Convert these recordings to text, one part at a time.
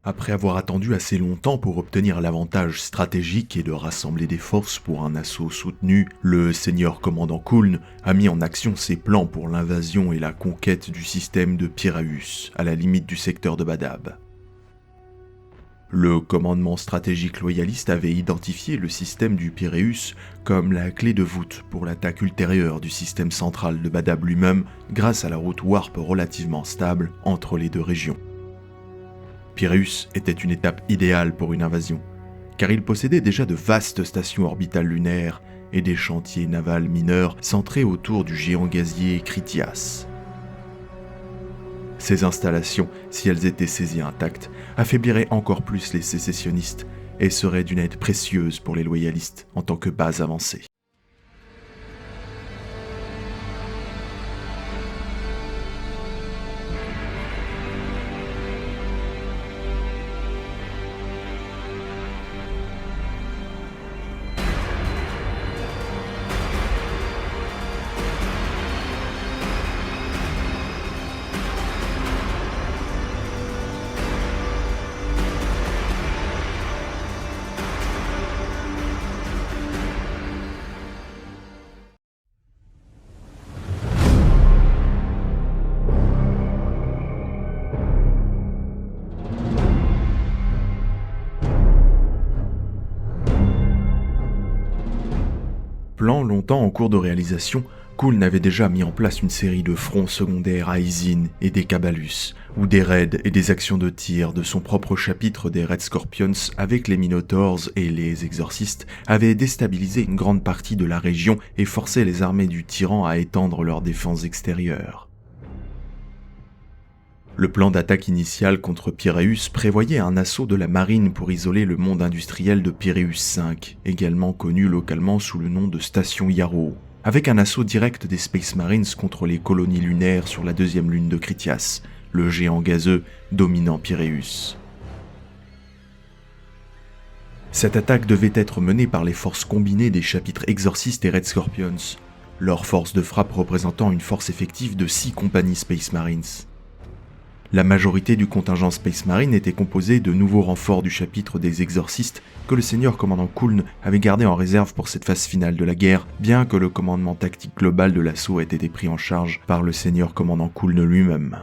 Après avoir attendu assez longtemps pour obtenir l'avantage stratégique et de rassembler des forces pour un assaut soutenu, le seigneur commandant Kuln a mis en action ses plans pour l'invasion et la conquête du système de Piraeus, à la limite du secteur de Badab. Le commandement stratégique loyaliste avait identifié le système du Piraeus comme la clé de voûte pour l'attaque ultérieure du système central de Badab lui-même grâce à la route Warp relativement stable entre les deux régions. Piraeus était une étape idéale pour une invasion, car il possédait déjà de vastes stations orbitales lunaires et des chantiers navals mineurs centrés autour du géant gazier Critias. Ces installations, si elles étaient saisies intactes, affaibliraient encore plus les sécessionnistes et seraient d'une aide précieuse pour les loyalistes en tant que base avancée. Plan longtemps en cours de réalisation, Kuln avait déjà mis en place une série de fronts secondaires à Isin et des Cabalus, où des raids et des actions de tir de son propre chapitre des Red Scorpions avec les Minotaurs et les Exorcistes avaient déstabilisé une grande partie de la région et forcé les armées du tyran à étendre leurs défenses extérieures. Le plan d'attaque initial contre Piraeus prévoyait un assaut de la marine pour isoler le monde industriel de Piraeus V, également connu localement sous le nom de Station Yarrow, avec un assaut direct des Space Marines contre les colonies lunaires sur la deuxième lune de Critias, le géant gazeux dominant Piraeus. Cette attaque devait être menée par les forces combinées des chapitres Exorcistes et Red Scorpions, leur force de frappe représentant une force effective de 6 compagnies Space Marines. La majorité du contingent Space Marine était composée de nouveaux renforts du chapitre des Exorcistes que le seigneur commandant Kuln avait gardé en réserve pour cette phase finale de la guerre, bien que le commandement tactique global de l'assaut ait été pris en charge par le seigneur commandant Kuln lui-même.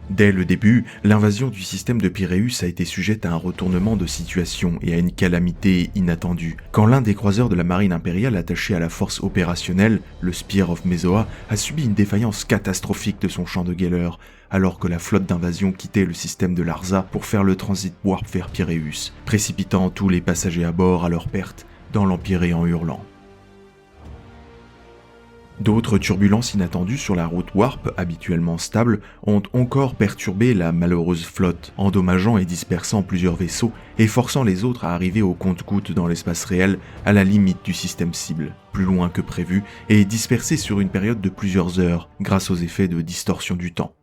Dès le début, l'invasion du système de Piraeus a été sujette à un retournement de situation et à une calamité inattendue, quand l'un des croiseurs de la marine impériale attaché à la force opérationnelle, le Spear of Mesoa, a subi une défaillance catastrophique de son champ de Geller, alors que la flotte d'invasion quittait le système de Larza pour faire le transit warp vers Piraeus, précipitant tous les passagers à bord à leur perte dans l'Empire et en hurlant. D'autres turbulences inattendues sur la route Warp, habituellement stable, ont encore perturbé la malheureuse flotte, endommageant et dispersant plusieurs vaisseaux et forçant les autres à arriver au compte-gouttes dans l'espace réel, à la limite du système cible, plus loin que prévu, et dispersés sur une période de plusieurs heures, grâce aux effets de distorsion du temps.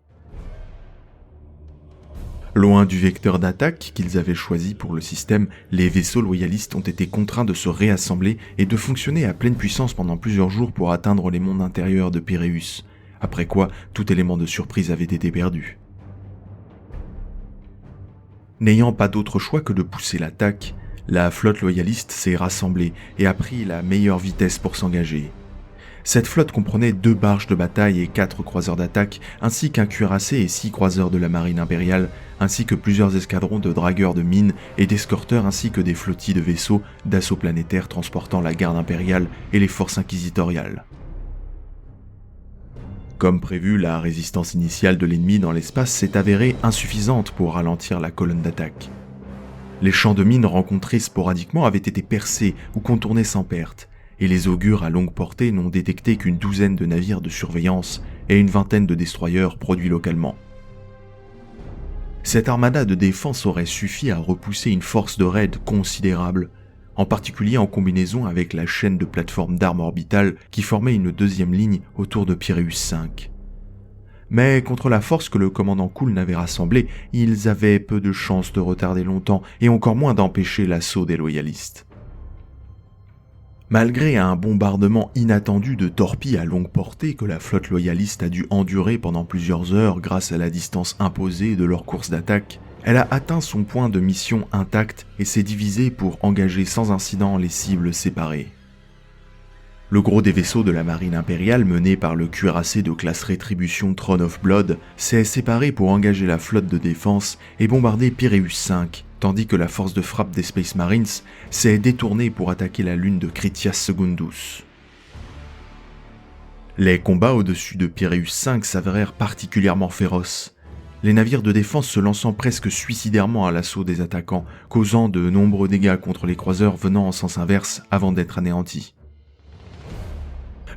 Loin du vecteur d'attaque qu'ils avaient choisi pour le système, les vaisseaux loyalistes ont été contraints de se réassembler et de fonctionner à pleine puissance pendant plusieurs jours pour atteindre les mondes intérieurs de Piraeus, après quoi tout élément de surprise avait été perdu. N'ayant pas d'autre choix que de pousser l'attaque, la flotte loyaliste s'est rassemblée et a pris la meilleure vitesse pour s'engager. Cette flotte comprenait 2 barges de bataille et 4 croiseurs d'attaque, ainsi qu'un cuirassé et 6 croiseurs de la marine impériale, ainsi que plusieurs escadrons de dragueurs de mines et d'escorteurs ainsi que des flottilles de vaisseaux d'assaut planétaire transportant la garde impériale et les forces inquisitoriales. Comme prévu, la résistance initiale de l'ennemi dans l'espace s'est avérée insuffisante pour ralentir la colonne d'attaque. Les champs de mines rencontrés sporadiquement avaient été percés ou contournés sans perte, et les augures à longue portée n'ont détecté qu'une douzaine de navires de surveillance et une vingtaine de destroyers produits localement. Cette armada de défense aurait suffi à repousser une force de raid considérable, en particulier en combinaison avec la chaîne de plateformes d'armes orbitales qui formait une deuxième ligne autour de Piraeus V. Mais contre la force que le commandant Kuln avait rassemblée, ils avaient peu de chances de retarder longtemps et encore moins d'empêcher l'assaut des loyalistes. Malgré un bombardement inattendu de torpilles à longue portée que la flotte loyaliste a dû endurer pendant plusieurs heures grâce à la distance imposée de leur course d'attaque, elle a atteint son point de mission intact et s'est divisée pour engager sans incident les cibles séparées. Le gros des vaisseaux de la marine impériale mené par le cuirassé de classe Rétribution Throne of Blood s'est séparé pour engager la flotte de défense et bombarder Piraeus V, tandis que la force de frappe des Space Marines s'est détournée pour attaquer la lune de Critias Secundus. Les combats au-dessus de Piraeus V s'avérèrent particulièrement féroces, les navires de défense se lançant presque suicidairement à l'assaut des attaquants, causant de nombreux dégâts contre les croiseurs venant en sens inverse avant d'être anéantis.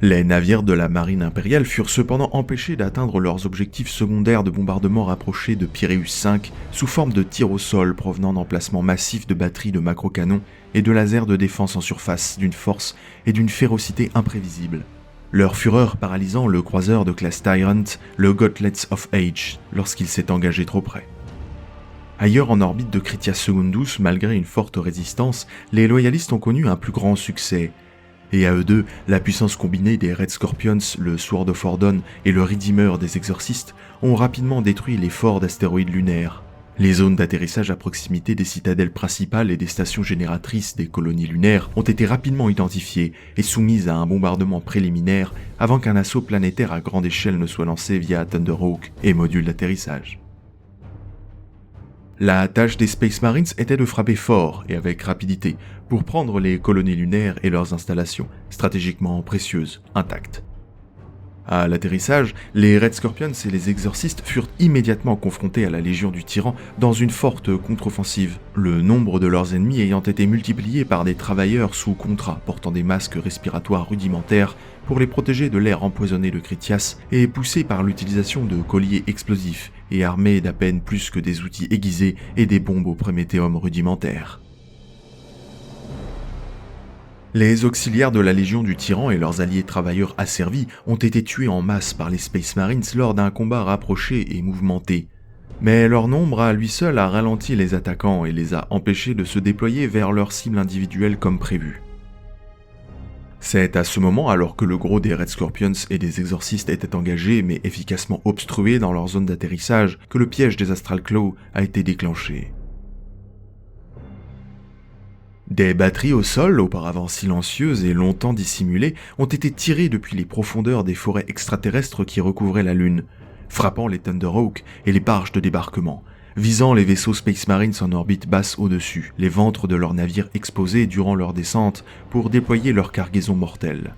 Les navires de la marine impériale furent cependant empêchés d'atteindre leurs objectifs secondaires de bombardement rapprochés de Piraeus V sous forme de tirs au sol provenant d'emplacements massifs de batteries de macrocanons et de lasers de défense en surface d'une force et d'une férocité imprévisibles. Leur fureur paralysant le croiseur de classe Tyrant, le Gauntlets of Age, lorsqu'il s'est engagé trop près. Ailleurs en orbite de Critias Secundus, malgré une forte résistance, les loyalistes ont connu un plus grand succès. Et à eux deux, la puissance combinée des Red Scorpions, le Sword of Ordon et le Redeemer des exorcistes ont rapidement détruit les forts d'astéroïdes lunaires. Les zones d'atterrissage à proximité des citadelles principales et des stations génératrices des colonies lunaires ont été rapidement identifiées et soumises à un bombardement préliminaire avant qu'un assaut planétaire à grande échelle ne soit lancé via Thunderhawk et module d'atterrissage. La tâche des Space Marines était de frapper fort et avec rapidité pour prendre les colonies lunaires et leurs installations, stratégiquement précieuses, intactes. À l'atterrissage, les Red Scorpions et les exorcistes furent immédiatement confrontés à la Légion du Tyran dans une forte contre-offensive, le nombre de leurs ennemis ayant été multiplié par des travailleurs sous contrat portant des masques respiratoires rudimentaires pour les protéger de l'air empoisonné de Critias et poussés par l'utilisation de colliers explosifs et armés d'à peine plus que des outils aiguisés et des bombes au Prométhéum rudimentaires. Les auxiliaires de la Légion du Tyran et leurs alliés travailleurs asservis ont été tués en masse par les Space Marines lors d'un combat rapproché et mouvementé. Mais leur nombre à lui seul a ralenti les attaquants et les a empêchés de se déployer vers leurs cibles individuelles comme prévu. C'est à ce moment, alors que le gros des Red Scorpions et des exorcistes étaient engagés mais efficacement obstrués dans leur zone d'atterrissage, que le piège des Astral Claws a été déclenché. Des batteries au sol, auparavant silencieuses et longtemps dissimulées, ont été tirées depuis les profondeurs des forêts extraterrestres qui recouvraient la Lune, frappant les Thunderhawk et les barges de débarquement, visant les vaisseaux Space Marines en orbite basse au-dessus, les ventres de leurs navires exposés durant leur descente pour déployer leur cargaison mortelle.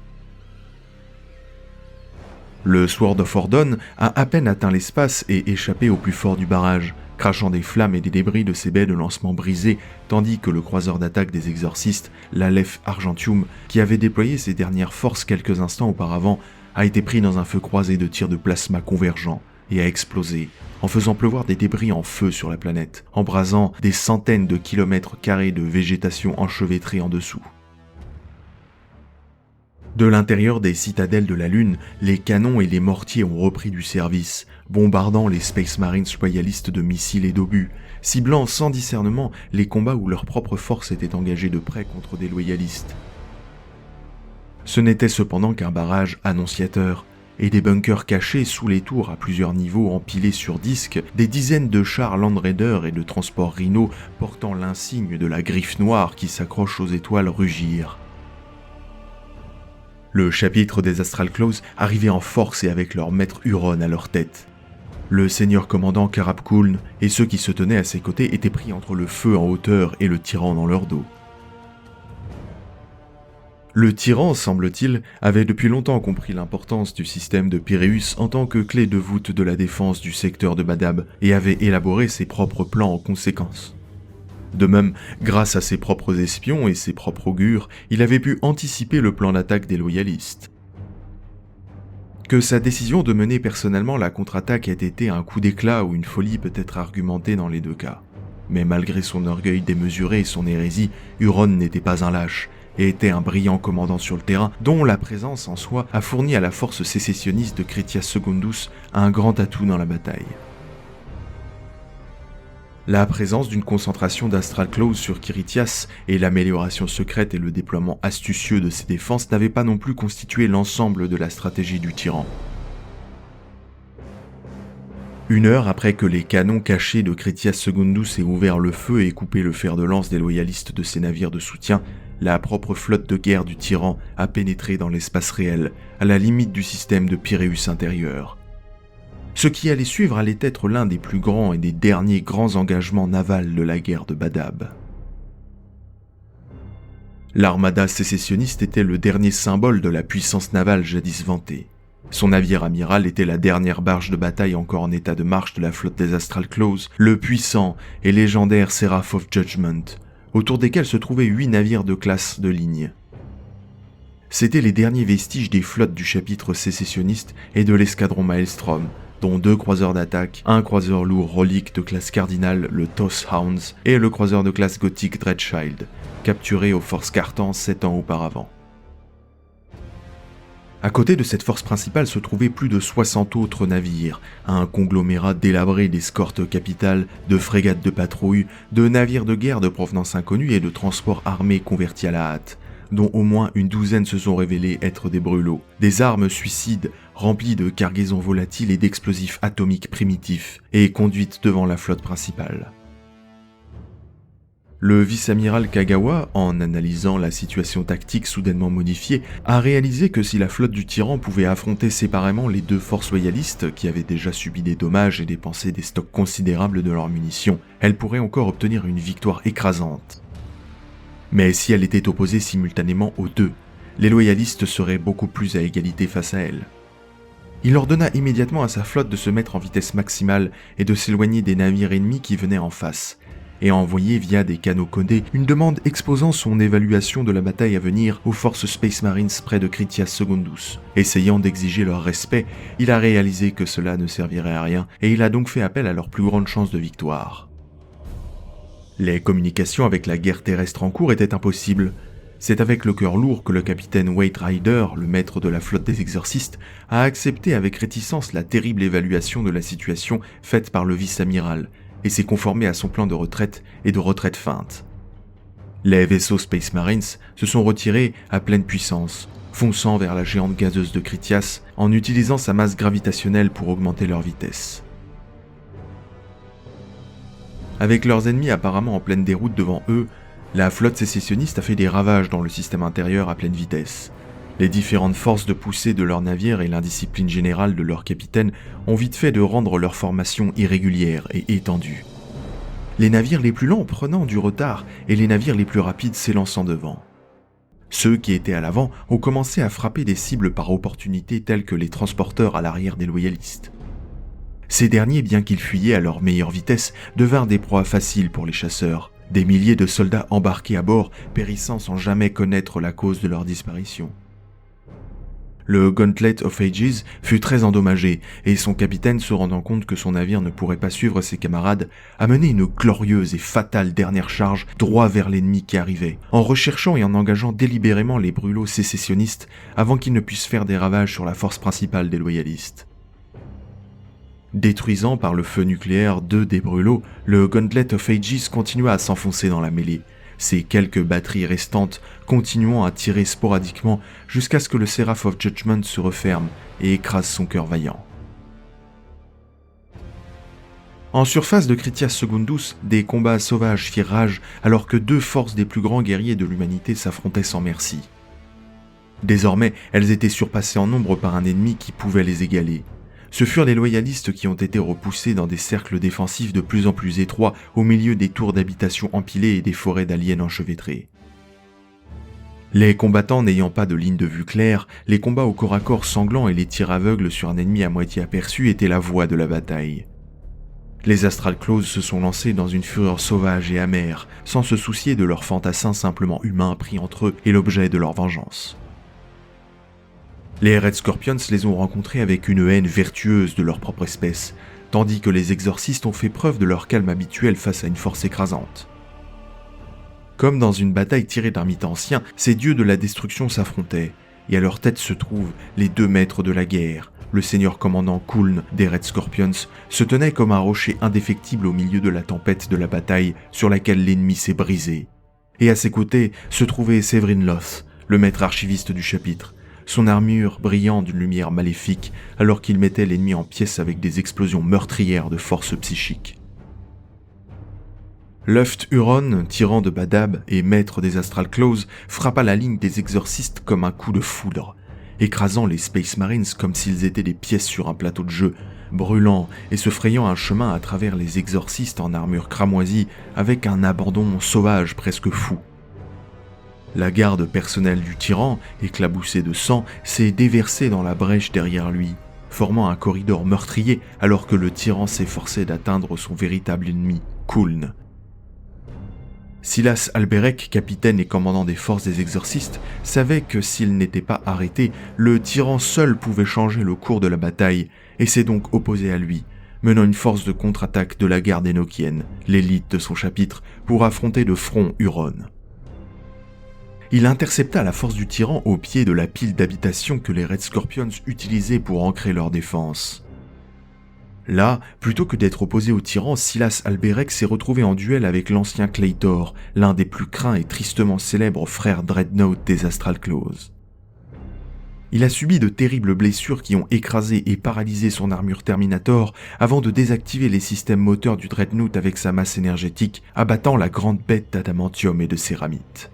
Le Sword of Ordon a à peine atteint l'espace et échappé au plus fort du barrage, crachant des flammes et des débris de ses baies de lancement brisées, tandis que le croiseur d'attaque des exorcistes, l'Aleph Argentium, qui avait déployé ses dernières forces quelques instants auparavant, a été pris dans un feu croisé de tirs de plasma convergents et a explosé, en faisant pleuvoir des débris en feu sur la planète, embrasant des centaines de kilomètres carrés de végétation enchevêtrée en dessous. De l'intérieur des citadelles de la Lune, les canons et les mortiers ont repris du service, bombardant les Space Marines royalistes de missiles et d'obus, ciblant sans discernement les combats où leurs propres forces étaient engagées de près contre des loyalistes. Ce n'était cependant qu'un barrage annonciateur, et des bunkers cachés sous les tours à plusieurs niveaux empilés sur disques, des dizaines de chars Land Raider et de transports Rhino portant l'insigne de la griffe noire qui s'accroche aux étoiles rugirent. Le chapitre des Astral Claws arrivait en force et avec leur maître Huron à leur tête. Le seigneur commandant Karab Kuln et ceux qui se tenaient à ses côtés étaient pris entre le feu en hauteur et le tyran dans leur dos. Le tyran, semble-t-il, avait depuis longtemps compris l'importance du système de Piraeus en tant que clé de voûte de la défense du secteur de Badab et avait élaboré ses propres plans en conséquence. De même, grâce à ses propres espions et ses propres augures, il avait pu anticiper le plan d'attaque des loyalistes. Que sa décision de mener personnellement la contre-attaque ait été un coup d'éclat ou une folie peut être argumentée dans les deux cas. Mais malgré son orgueil démesuré et son hérésie, Huron n'était pas un lâche, et était un brillant commandant sur le terrain, dont la présence en soi a fourni à la force sécessionniste de Critias Secundus un grand atout dans la bataille. La présence d'une concentration d'Astral Claws sur Kirithias et l'amélioration secrète et le déploiement astucieux de ses défenses n'avaient pas non plus constitué l'ensemble de la stratégie du tyran. Une heure après que les canons cachés de Critias Secundus aient ouvert le feu et coupé le fer de lance des loyalistes de ses navires de soutien, la propre flotte de guerre du tyran a pénétré dans l'espace réel, à la limite du système de Piraeus intérieur. Ce qui allait suivre allait être l'un des plus grands et des derniers grands engagements navals de la guerre de Badab. L'armada sécessionniste était le dernier symbole de la puissance navale jadis vantée. Son navire amiral était la dernière barge de bataille encore en état de marche de la flotte des Astral Claws, le puissant et légendaire Seraph of Judgment, autour desquels se trouvaient 8 navires de classe de ligne. C'étaient les derniers vestiges des flottes du chapitre sécessionniste et de l'escadron Maelstrom, dont 2 croiseurs d'attaque, un croiseur lourd relique de classe cardinal, le Toss Hounds, et le croiseur de classe gothique Dreadshield, capturé aux forces Cartan 7 ans auparavant. À côté de cette force principale se trouvaient plus de 60 autres navires, un conglomérat délabré d'escortes capitales, de frégates de patrouille, de navires de guerre de provenance inconnue et de transports armés convertis à la hâte, dont au moins une douzaine se sont révélés être des brûlots, des armes suicides remplies de cargaisons volatiles et d'explosifs atomiques primitifs, et conduites devant la flotte principale. Le vice-amiral Kagawa, en analysant la situation tactique soudainement modifiée, a réalisé que si la flotte du tyran pouvait affronter séparément les 2 forces loyalistes qui avaient déjà subi des dommages et dépensé des stocks considérables de leurs munitions, elle pourrait encore obtenir une victoire écrasante. Mais si elle était opposée simultanément aux 2, les loyalistes seraient beaucoup plus à égalité face à elle. Il ordonna immédiatement à sa flotte de se mettre en vitesse maximale et de s'éloigner des navires ennemis qui venaient en face, et a envoyé via des canaux codés une demande exposant son évaluation de la bataille à venir aux forces Space Marines près de Critias Secundus. Essayant d'exiger leur respect, il a réalisé que cela ne servirait à rien et il a donc fait appel à leur plus grande chance de victoire. Les communications avec la guerre terrestre en cours étaient impossibles. C'est avec le cœur lourd que le capitaine Wade Ryder, le maître de la flotte des exorcistes, a accepté avec réticence la terrible évaluation de la situation faite par le vice-amiral, et s'est conformé à son plan de retraite et de retraite feinte. Les vaisseaux Space Marines se sont retirés à pleine puissance, fonçant vers la géante gazeuse de Critias en utilisant sa masse gravitationnelle pour augmenter leur vitesse. Avec leurs ennemis apparemment en pleine déroute devant eux, la flotte sécessionniste a fait des ravages dans le système intérieur à pleine vitesse. Les différentes forces de poussée de leurs navires et l'indiscipline générale de leurs capitaines ont vite fait de rendre leur formation irrégulière et étendue. Les navires les plus lents prenant du retard et les navires les plus rapides s'élançant devant. Ceux qui étaient à l'avant ont commencé à frapper des cibles par opportunité telles que les transporteurs à l'arrière des loyalistes. Ces derniers, bien qu'ils fuyaient à leur meilleure vitesse, devinrent des proies faciles pour les chasseurs, des milliers de soldats embarqués à bord périssant sans jamais connaître la cause de leur disparition. Le Gauntlet of Ages fut très endommagé, et son capitaine, se rendant compte que son navire ne pourrait pas suivre ses camarades, a mené une glorieuse et fatale dernière charge droit vers l'ennemi qui arrivait, en recherchant et en engageant délibérément les brûlots sécessionnistes avant qu'ils ne puissent faire des ravages sur la force principale des loyalistes. Détruisant par le feu nucléaire 2 des brûlots, le Gauntlet of Ages continua à s'enfoncer dans la mêlée, ses quelques batteries restantes continuant à tirer sporadiquement jusqu'à ce que le Seraph of Judgment se referme et écrase son cœur vaillant. En surface de Critias Secundus, des combats sauvages firent rage alors que 2 forces des plus grands guerriers de l'humanité s'affrontaient sans merci. Désormais, elles étaient surpassées en nombre par un ennemi qui pouvait les égaler. Ce furent les loyalistes qui ont été repoussés dans des cercles défensifs de plus en plus étroits au milieu des tours d'habitation empilées et des forêts d'aliens enchevêtrées. Les combattants n'ayant pas de ligne de vue claire, les combats au corps à corps sanglants et les tirs aveugles sur un ennemi à moitié aperçu étaient la voie de la bataille. Les Astral Claws se sont lancés dans une fureur sauvage et amère, sans se soucier de leurs fantassins simplement humains pris entre eux et l'objet de leur vengeance. Les Red Scorpions les ont rencontrés avec une haine vertueuse de leur propre espèce, tandis que les exorcistes ont fait preuve de leur calme habituel face à une force écrasante. Comme dans une bataille tirée d'un mythe ancien, ces dieux de la destruction s'affrontaient, et à leur tête se trouvent les 2 maîtres de la guerre, le seigneur commandant Kuln des Red Scorpions, se tenait comme un rocher indéfectible au milieu de la tempête de la bataille sur laquelle l'ennemi s'est brisé. Et à ses côtés se trouvait Séverine Loth, le maître archiviste du chapitre, son armure brillant d'une lumière maléfique alors qu'il mettait l'ennemi en pièces avec des explosions meurtrières de force psychique. Luft Huron, tyran de Badab et maître des Astral Claws, frappa la ligne des exorcistes comme un coup de foudre, écrasant les Space Marines comme s'ils étaient des pièces sur un plateau de jeu, brûlant et se frayant un chemin à travers les exorcistes en armure cramoisie avec un abandon sauvage presque fou. La garde personnelle du tyran, éclaboussée de sang, s'est déversée dans la brèche derrière lui, formant un corridor meurtrier alors que le tyran s'efforçait d'atteindre son véritable ennemi, Kuln. Silas Alberech, capitaine et commandant des forces des exorcistes, savait que s'il n'était pas arrêté, le tyran seul pouvait changer le cours de la bataille et s'est donc opposé à lui, menant une force de contre-attaque de la garde énochienne, l'élite de son chapitre, pour affronter de front Huron. Il intercepta la force du tyran au pied de la pile d'habitation que les Red Scorpions utilisaient pour ancrer leur défense. Là, plutôt que d'être opposé au tyran, Silas Alberech s'est retrouvé en duel avec l'ancien Claytor, l'un des plus craints et tristement célèbres frères Dreadnought des Astral Claws. Il a subi de terribles blessures qui ont écrasé et paralysé son armure Terminator avant de désactiver les systèmes moteurs du Dreadnought avec sa masse énergétique, abattant la grande bête d'adamantium et de céramite.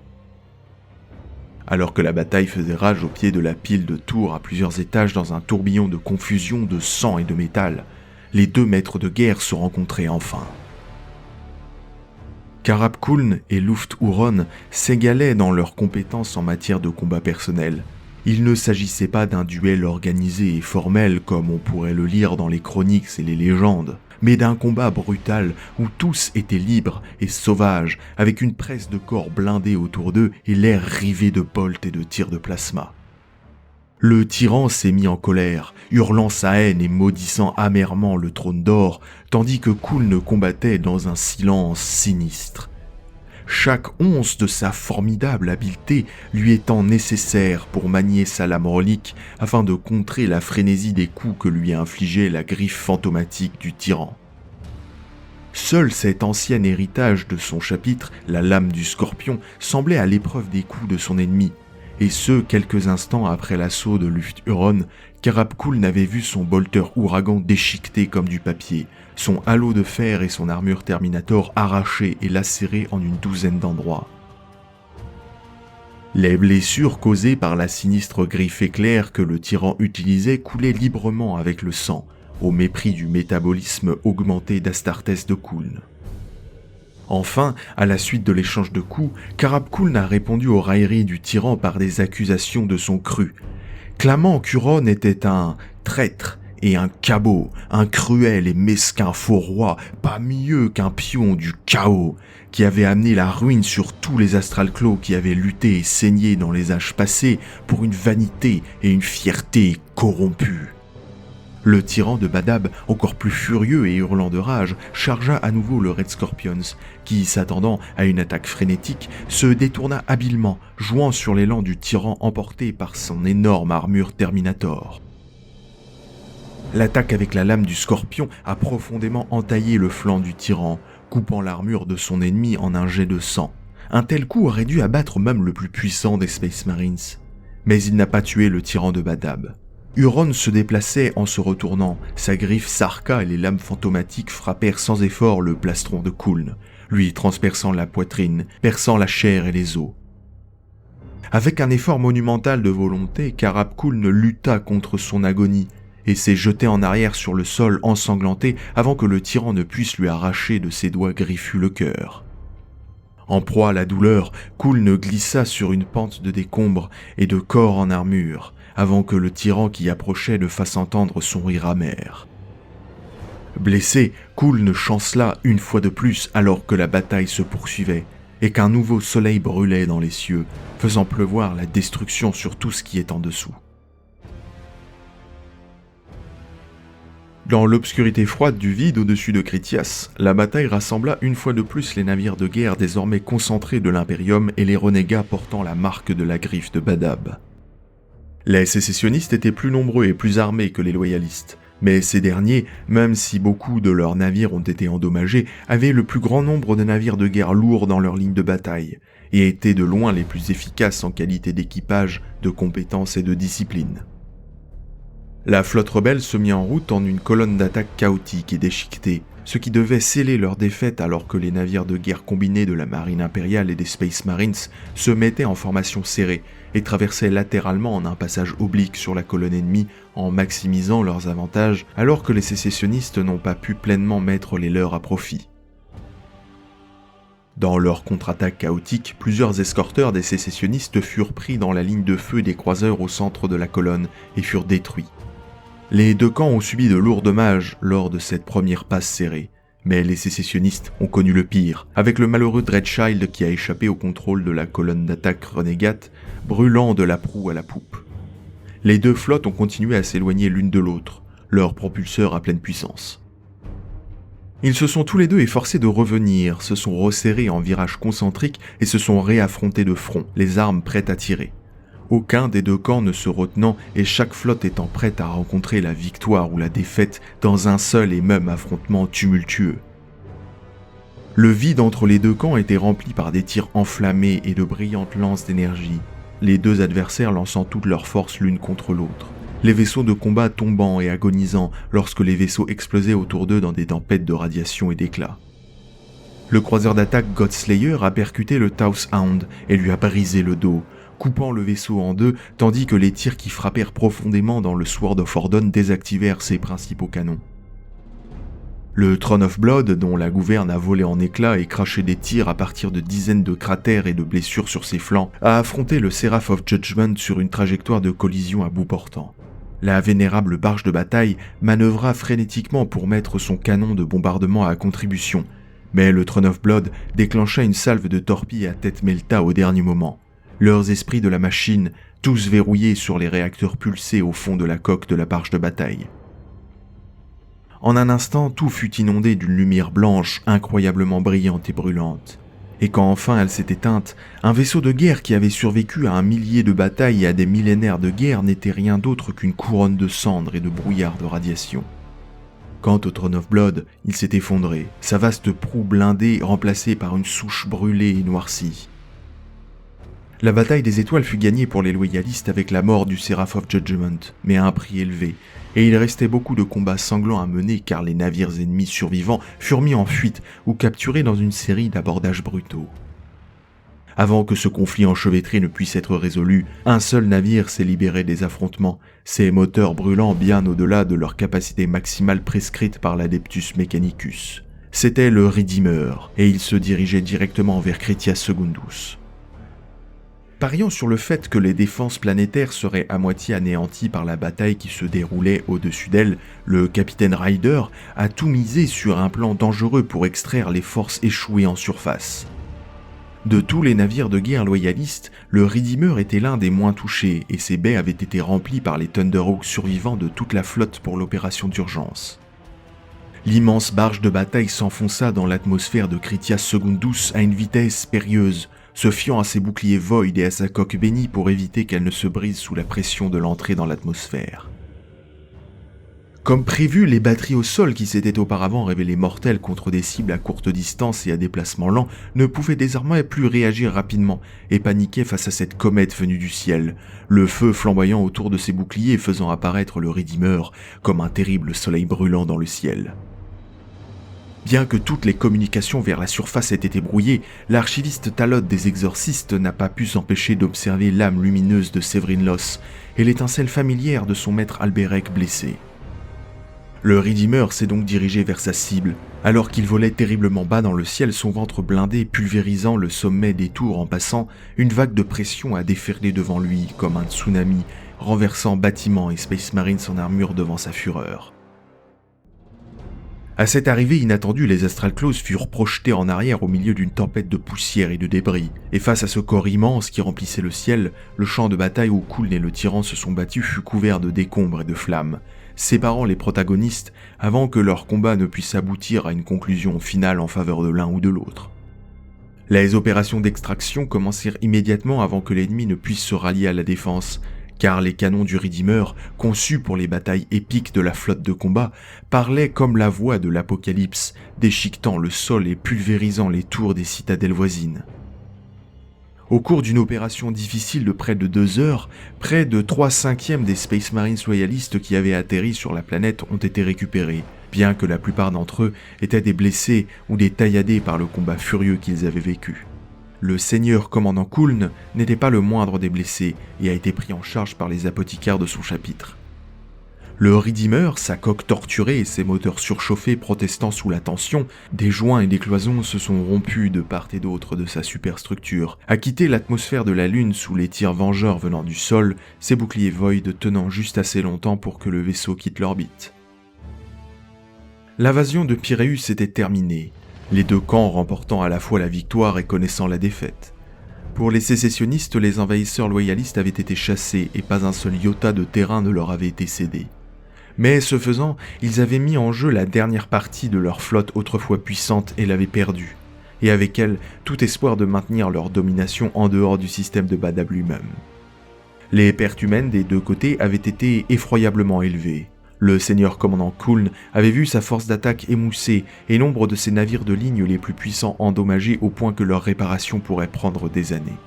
Alors que la bataille faisait rage au pied de la pile de tours à plusieurs étages dans un tourbillon de confusion de sang et de métal, les deux maîtres de guerre se rencontraient enfin. Karab Kuln et Luft Huron s'égalaient dans leurs compétences en matière de combat personnel. Il ne s'agissait pas d'un duel organisé et formel comme on pourrait le lire dans les chroniques et les légendes, mais d'un combat brutal où tous étaient libres et sauvages, avec une presse de corps blindée autour d'eux et l'air rivé de bolts et de tirs de plasma. Le tyran s'est mis en colère, hurlant sa haine et maudissant amèrement le trône d'or, tandis que Kuln combattait dans un silence sinistre. Chaque once de sa formidable habileté lui étant nécessaire pour manier sa lame relique afin de contrer la frénésie des coups que lui infligeait la griffe fantomatique du tyran. Seul cet ancien héritage de son chapitre, la lame du scorpion, semblait à l'épreuve des coups de son ennemi, et ce quelques instants après l'assaut de Luft Huron, Karab Kuln avait vu son bolter ouragan déchiqueté comme du papier, son halo de fer et son armure Terminator arrachés et lacérés en une douzaine d'endroits. Les blessures causées par la sinistre griffe éclair que le tyran utilisait coulaient librement avec le sang, au mépris du métabolisme augmenté d'Astartes de Kuln. Enfin, à la suite de l'échange de coups, Karab Kuln a répondu aux railleries du tyran par des accusations de son cru, clamant qu'Huron était un traître et un cabot, un cruel et mesquin faux roi, pas mieux qu'un pion du chaos, qui avait amené la ruine sur tous les Astral Claws qui avaient lutté et saigné dans les âges passés pour une vanité et une fierté corrompues. Le tyran de Badab, encore plus furieux et hurlant de rage, chargea à nouveau le Red Scorpions, qui, s'attendant à une attaque frénétique, se détourna habilement, jouant sur l'élan du tyran emporté par son énorme armure Terminator. L'attaque avec la lame du scorpion a profondément entaillé le flanc du tyran, coupant l'armure de son ennemi en un jet de sang. Un tel coup aurait dû abattre même le plus puissant des Space Marines. Mais il n'a pas tué le tyran de Badab. Huron se déplaçait en se retournant, sa griffe s'arqua et les lames fantomatiques frappèrent sans effort le plastron de Kuln, lui transperçant la poitrine, perçant la chair et les os. Avec un effort monumental de volonté, Karab Kuln lutta contre son agonie et s'est jeté en arrière sur le sol ensanglanté avant que le tyran ne puisse lui arracher de ses doigts griffus le cœur. En proie à la douleur, Kuln glissa sur une pente de décombres et de corps en armure, avant que le tyran qui approchait ne fasse entendre son rire amer. Blessé, Kuln chancela une fois de plus alors que la bataille se poursuivait et qu'un nouveau soleil brûlait dans les cieux, faisant pleuvoir la destruction sur tout ce qui est en dessous. Dans l'obscurité froide du vide au-dessus de Critias, la bataille rassembla une fois de plus les navires de guerre désormais concentrés de l'Imperium et les renégats portant la marque de la griffe de Badab. Les sécessionnistes étaient plus nombreux et plus armés que les loyalistes, mais ces derniers, même si beaucoup de leurs navires ont été endommagés, avaient le plus grand nombre de navires de guerre lourds dans leur ligne de bataille, et étaient de loin les plus efficaces en qualité d'équipage, de compétences et de discipline. La flotte rebelle se mit en route en une colonne d'attaque chaotique et déchiquetée, ce qui devait sceller leur défaite alors que les navires de guerre combinés de la marine impériale et des Space Marines se mettaient en formation serrée et traversaient latéralement en un passage oblique sur la colonne ennemie en maximisant leurs avantages alors que les sécessionnistes n'ont pas pu pleinement mettre les leurs à profit. Dans leur contre-attaque chaotique, plusieurs escorteurs des sécessionnistes furent pris dans la ligne de feu des croiseurs au centre de la colonne et furent détruits. Les deux camps ont subi de lourds dommages lors de cette première passe serrée, mais les sécessionnistes ont connu le pire, avec le malheureux Dreadchild qui a échappé au contrôle de la colonne d'attaque renégate, brûlant de la proue à la poupe. Les deux flottes ont continué à s'éloigner l'une de l'autre, leurs propulseurs à pleine puissance. Ils se sont tous les deux efforcés de revenir, se sont resserrés en virage concentrique et se sont réaffrontés de front, les armes prêtes à tirer. Aucun des deux camps ne se retenant et chaque flotte étant prête à rencontrer la victoire ou la défaite dans un seul et même affrontement tumultueux. Le vide entre les deux camps était rempli par des tirs enflammés et de brillantes lances d'énergie, les deux adversaires lançant toutes leurs forces l'une contre l'autre, les vaisseaux de combat tombant et agonisant lorsque les vaisseaux explosaient autour d'eux dans des tempêtes de radiation et d'éclats. Le croiseur d'attaque Godslayer a percuté le Taos Hound et lui a brisé le dos, coupant le vaisseau en deux, tandis que les tirs qui frappèrent profondément dans le Sword of Ordon désactivèrent ses principaux canons. Le Throne of Blood, dont la gouverne a volé en éclats et craché des tirs à partir de dizaines de cratères et de blessures sur ses flancs, a affronté le Seraph of Judgment sur une trajectoire de collision à bout portant. La vénérable barge de bataille manœuvra frénétiquement pour mettre son canon de bombardement à contribution, mais le Throne of Blood déclencha une salve de torpilles à tête melta au dernier moment. Leurs esprits de la machine, tous verrouillés sur les réacteurs pulsés au fond de la coque de la barge de bataille. En un instant, tout fut inondé d'une lumière blanche, incroyablement brillante et brûlante. Et quand enfin elle s'est éteinte, un vaisseau de guerre qui avait survécu à 1 millier de batailles et à des millénaires de guerre n'était rien d'autre qu'une couronne de cendres et de brouillard de radiation. Quant au Throne of Blood, il s'est effondré, sa vaste proue blindée remplacée par une souche brûlée et noircie. La bataille des étoiles fut gagnée pour les loyalistes avec la mort du Seraph of Judgment, mais à un prix élevé, et il restait beaucoup de combats sanglants à mener car les navires ennemis survivants furent mis en fuite ou capturés dans une série d'abordages brutaux. Avant que ce conflit enchevêtré ne puisse être résolu, un seul navire s'est libéré des affrontements, ses moteurs brûlant bien au-delà de leur capacité maximale prescrite par l'Adeptus Mechanicus. C'était le Redeemer, et il se dirigeait directement vers Critias Secundus. Pariant sur le fait que les défenses planétaires seraient à moitié anéanties par la bataille qui se déroulait au-dessus d'elles, le capitaine Ryder a tout misé sur un plan dangereux pour extraire les forces échouées en surface. De tous les navires de guerre loyalistes, le Redeemer était l'un des moins touchés et ses baies avaient été remplies par les Thunderhawks survivants de toute la flotte pour l'opération d'urgence. L'immense barge de bataille s'enfonça dans l'atmosphère de Critias Secundus à une vitesse périlleuse, se fiant à ses boucliers Void et à sa coque bénie pour éviter qu'elle ne se brise sous la pression de l'entrée dans l'atmosphère. Comme prévu, les batteries au sol qui s'étaient auparavant révélées mortelles contre des cibles à courte distance et à déplacement lent ne pouvaient désormais plus réagir rapidement et paniquaient face à cette comète venue du ciel, le feu flamboyant autour de ses boucliers faisant apparaître le Redeemer comme un terrible soleil brûlant dans le ciel. Bien que toutes les communications vers la surface aient été brouillées, l'archiviste Talot des exorcistes n'a pas pu s'empêcher d'observer l'âme lumineuse de Séverine Loss et l'étincelle familière de son maître Albérec blessé. Le Redeemer s'est donc dirigé vers sa cible, alors qu'il volait terriblement bas dans le ciel, son ventre blindé pulvérisant le sommet des tours en passant, une vague de pression a déferlé devant lui comme un tsunami, renversant bâtiments et Space Marines en armure devant sa fureur. À cette arrivée inattendue, les Astral Claws furent projetés en arrière au milieu d'une tempête de poussière et de débris, et face à ce corps immense qui remplissait le ciel, le champ de bataille où Khuln et le tyran se sont battus fut couvert de décombres et de flammes, séparant les protagonistes avant que leur combat ne puisse aboutir à une conclusion finale en faveur de l'un ou de l'autre. Les opérations d'extraction commencèrent immédiatement avant que l'ennemi ne puisse se rallier à la défense, car les canons du Redeemer, conçus pour les batailles épiques de la flotte de combat, parlaient comme la voix de l'Apocalypse, déchiquetant le sol et pulvérisant les tours des citadelles voisines. Au cours d'une opération difficile de près de 2 heures, près de 3/5 des Space Marines loyalistes qui avaient atterri sur la planète ont été récupérés, bien que la plupart d'entre eux étaient des blessés ou des tailladés par le combat furieux qu'ils avaient vécu. Le seigneur commandant Kuln n'était pas le moindre des blessés et a été pris en charge par les apothicaires de son chapitre. Le Redeemer, sa coque torturée et ses moteurs surchauffés protestant sous la tension, des joints et des cloisons se sont rompus de part et d'autre de sa superstructure, a quitté l'atmosphère de la Lune sous les tirs vengeurs venant du sol, ses boucliers Void tenant juste assez longtemps pour que le vaisseau quitte l'orbite. L'invasion de Pyréus était terminée, les deux camps remportant à la fois la victoire et connaissant la défaite. Pour les sécessionnistes, les envahisseurs loyalistes avaient été chassés et pas un seul iota de terrain ne leur avait été cédé. Mais ce faisant, ils avaient mis en jeu la dernière partie de leur flotte autrefois puissante et l'avaient perdue, et avec elle tout espoir de maintenir leur domination en dehors du système de Badab lui-même. Les pertes humaines des deux côtés avaient été effroyablement élevées. Le seigneur commandant Kuln avait vu sa force d'attaque émoussée et nombre de ses navires de ligne les plus puissants endommagés au point que leur réparation pourrait prendre des années.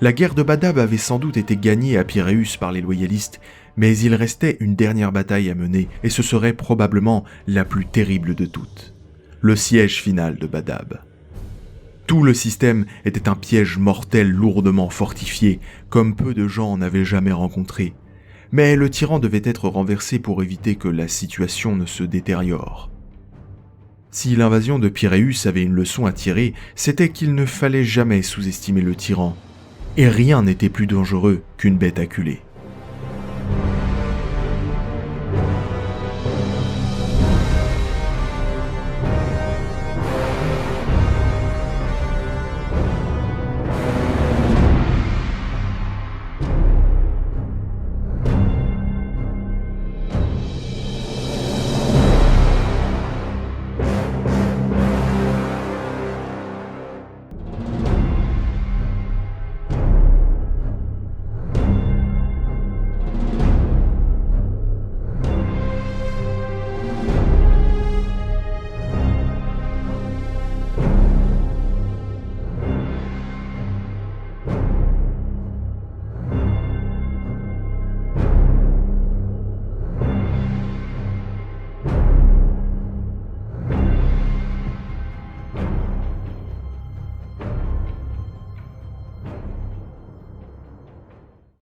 La guerre de Badab avait sans doute été gagnée à Pyréus par les loyalistes, mais il restait une dernière bataille à mener et ce serait probablement la plus terrible de toutes. Le siège final de Badab. Tout le système était un piège mortel lourdement fortifié, comme peu de gens en avaient jamais rencontré. Mais le tyran devait être renversé pour éviter que la situation ne se détériore. Si l'invasion de Pyréus avait une leçon à tirer, c'était qu'il ne fallait jamais sous-estimer le tyran. Et rien n'était plus dangereux qu'une bête acculée.